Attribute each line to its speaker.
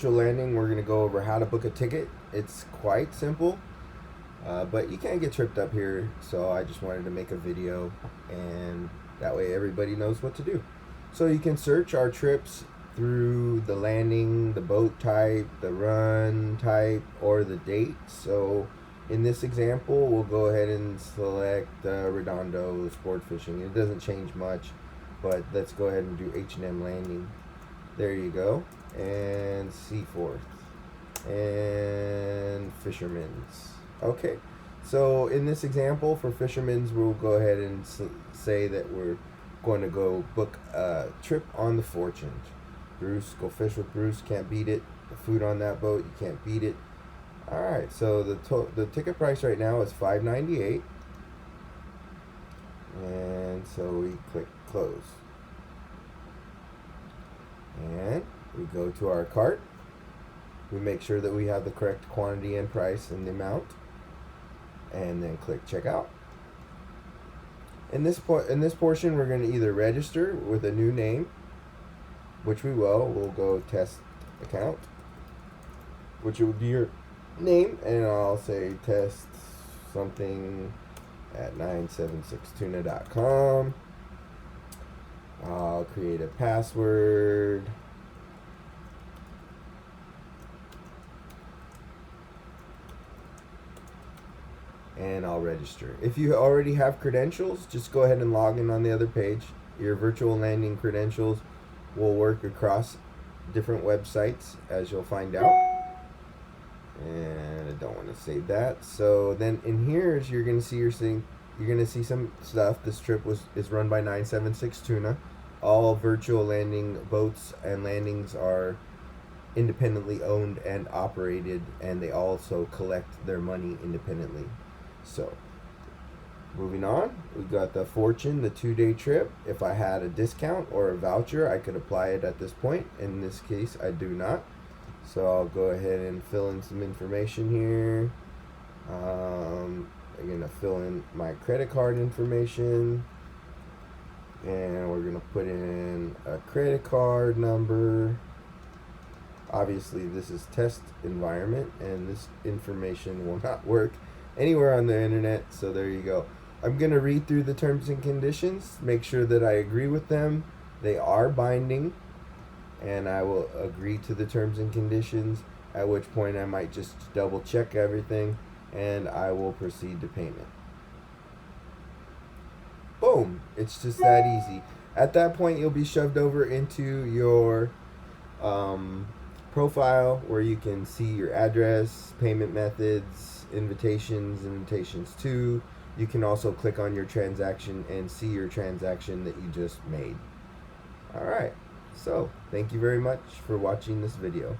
Speaker 1: Landing, we're going to go over how to book a ticket. It's quite simple, but you can get tripped up here, so I just wanted to make a video, and that way everybody knows what to do. So you can search our trips through the landing, the boat type, the run type, or the date. So in this example, we'll go ahead and select Redondo Sport Fishing. It doesn't change much, but let's go ahead and do H&M Landing. There you go. And Seaforth and Fisherman's. Okay, so in this example for Fisherman's, we'll go ahead and say that we're going to go book a trip on the Fortune. Bruce, go fish with Bruce, can't beat it. The food on that boat, you can't beat it. All right, so the ticket price right now is $5.98, and so we click close, and we go to our cart. We make sure that we have the correct quantity and price and the amount, and then click checkout. In this portion, we're going to either register with a new name, which we will. We'll go test account, which will be your name, and I'll say test something at 976tuna.com. I'll create a password. And I'll register. If you already have credentials, just go ahead and log in on the other page. Your virtual landing credentials will work across different websites, as you'll find out. And I don't want to save that. So then in here is you're going to see you're going to see some stuff. This trip is run by 976 Tuna. All virtual landing boats and landings are independently owned and operated, and they also collect their money independently. So, moving on, we got the Fortune, the 2-day trip. If I had a discount or a voucher, I could apply it at this point. In this case, I do not. So I'll go ahead and fill in some information here. I'm going to fill in my credit card information. And we're going to put in a credit card number. Obviously, this is test environment, and this information will not work anywhere on the internet, so there you go. I'm going to read through the terms and conditions, make sure that I agree with them. They are binding, and I will agree to the terms and conditions, at which point I might just double check everything, and I will proceed to payment. Boom! It's just that easy. At that point, you'll be shoved over into your profile, where you can see your address, payment methods, invitations to. You can also click on your transaction and see your transaction that you just made. Alright, so thank you very much for watching this video.